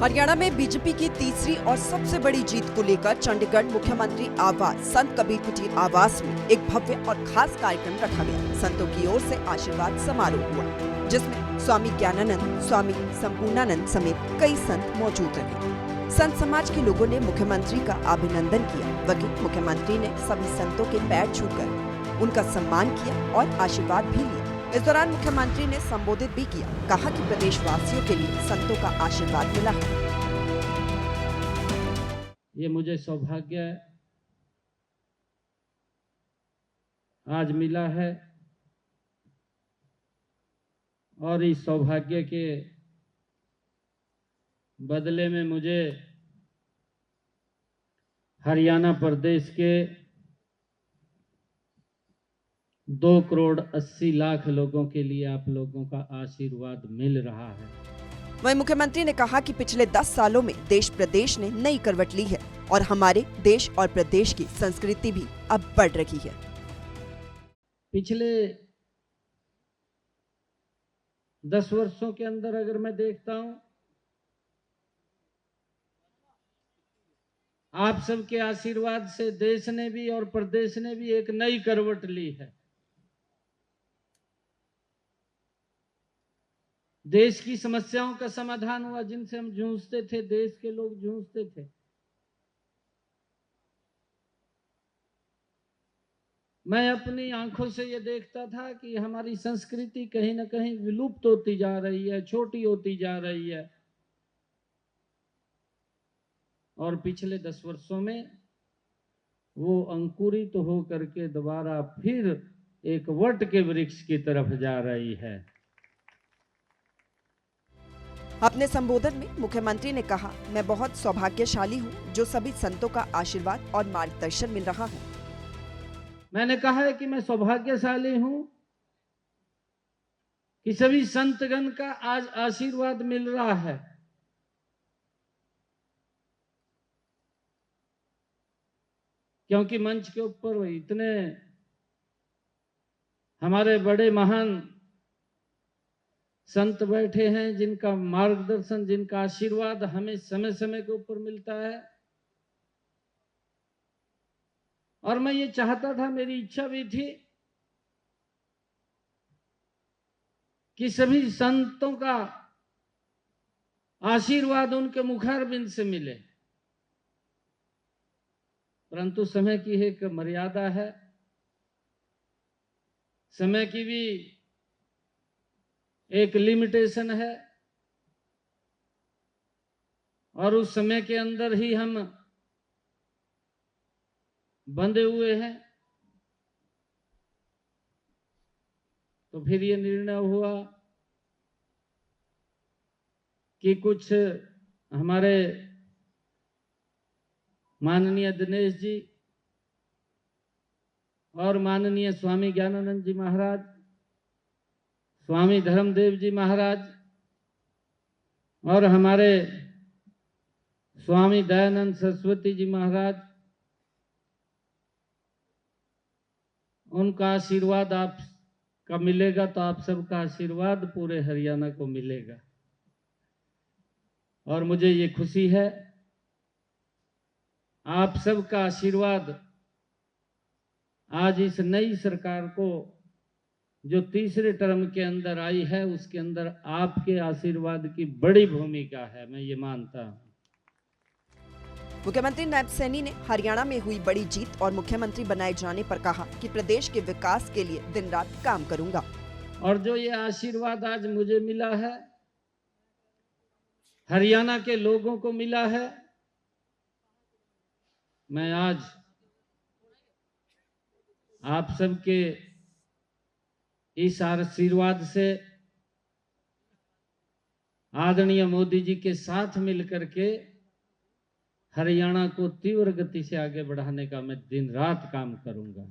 हरियाणा में बीजेपी की तीसरी और सबसे बड़ी जीत को लेकर चंडीगढ़ मुख्यमंत्री आवास संत कबीर कुटीर आवास में एक भव्य और खास कार्यक्रम रखा गया। संतों की ओर से आशीर्वाद समारोह हुआ, जिसमें स्वामी ज्ञानानंद, स्वामी संपूर्णानंद समेत कई संत मौजूद रहे। संत समाज के लोगों ने मुख्यमंत्री का अभिनंदन किया। वहीं मुख्यमंत्री ने सभी संतों के पैर छूकर उनका सम्मान किया और आशीर्वाद भी लिया। इस दौरान मुख्यमंत्री ने संबोधित भी किया, कहा कि प्रदेशवासियों के लिए संतों का आशीर्वाद मिला है। ये मुझे सौभाग्य आज मिला है और इस सौभाग्य के बदले में मुझे हरियाणा प्रदेश के 2,80,00,000 लोगों के लिए आप लोगों का आशीर्वाद मिल रहा है। वहीं मुख्यमंत्री ने कहा कि पिछले 10 सालों में देश प्रदेश ने नई करवट ली है और हमारे देश और प्रदेश की संस्कृति भी अब बढ़ रही है। पिछले 10 वर्षों के अंदर अगर मैं देखता हूं, आप सबके आशीर्वाद से देश ने भी और प्रदेश ने भी एक नई करवट ली है। देश की समस्याओं का समाधान हुआ, जिनसे हम जूझते थे, देश के लोग जूझते थे। मैं अपनी आंखों से ये देखता था कि हमारी संस्कृति कहीं ना कहीं विलुप्त होती जा रही है, छोटी होती जा रही है। और पिछले 10 वर्षों में वो अंकुरित तो हो करके दोबारा फिर एक वट के वृक्ष की तरफ जा रही है। अपने संबोधन में मुख्यमंत्री ने कहा, मैं बहुत सौभाग्यशाली हूं जो सभी संतों का आशीर्वाद और मार्गदर्शन मिल रहा है। मैंने कहा है कि मैं सौभाग्यशाली हूं कि सभी संतगण का आज आशीर्वाद मिल रहा है। क्योंकि मंच के ऊपर इतने हमारे बड़े महान संत बैठे हैं, जिनका मार्गदर्शन, जिनका आशीर्वाद हमें समय समय के ऊपर मिलता है। और मैं ये चाहता था, मेरी इच्छा भी थी कि सभी संतों का आशीर्वाद उनके मुखारबिंद से मिले, परंतु समय की एक मर्यादा है, समय की भी एक लिमिटेशन है और उस समय के अंदर ही हम बंधे हुए हैं। तो फिर ये निर्णय हुआ कि कुछ हमारे माननीय दिनेश जी और माननीय स्वामी ज्ञानानंद जी महाराज, स्वामी धर्मदेव जी महाराज और हमारे स्वामी दयानंद सरस्वती जी महाराज, उनका आशीर्वाद आप का मिलेगा तो आप सबका आशीर्वाद पूरे हरियाणा को मिलेगा। और मुझे ये खुशी है, आप सबका आशीर्वाद आज इस नई सरकार को जो तीसरे टर्म के अंदर आई है, उसके अंदर आपके आशीर्वाद की बड़ी भूमिका है, मैं ये मानता हूं। मुख्यमंत्री नायब सैनी ने हरियाणा में हुई बड़ी जीत और मुख्यमंत्री बनाए जाने पर कहा कि प्रदेश के विकास के लिए दिन रात काम करूंगा। और जो ये आशीर्वाद आज मुझे मिला है, हरियाणा के लोगों को मिला है, मैं आज आप सबके इस आशीर्वाद से आदरणीय मोदी जी के साथ मिलकर के हरियाणा को तीव्र गति से आगे बढ़ाने का मैं दिन रात काम करूंगा।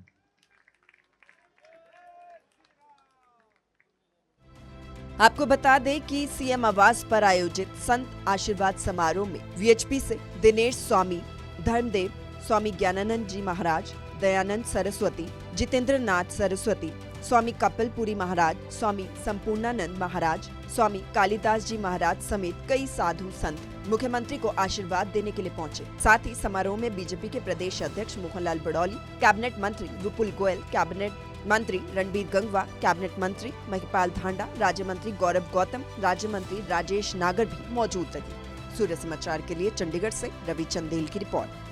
आपको बता दें कि सीएम आवास पर आयोजित संत आशीर्वाद समारोह में वीएचपी से दिनेश स्वामी, धर्मदेव, स्वामी ज्ञानानंद जी महाराज, दयानंद सरस्वती, जितेंद्र नाथ सरस्वती, स्वामी कपिलपुरी महाराज, स्वामी संपूर्णानंद महाराज, स्वामी कालिदास जी महाराज समेत कई साधु संत मुख्यमंत्री को आशीर्वाद देने के लिए पहुंचे। साथ ही समारोह में बीजेपी के प्रदेश अध्यक्ष मोहनलाल बड़ौली, कैबिनेट मंत्री विपुल गोयल, कैबिनेट मंत्री रणबीर गंगवा, कैबिनेट मंत्री महिपाल धांडा, राज्य मंत्री गौरव गौतम, राज्य मंत्री राजेश नागर भी मौजूद रहे। सूर्य समाचार के लिए चंडीगढ़ से रवि चंदेल की रिपोर्ट।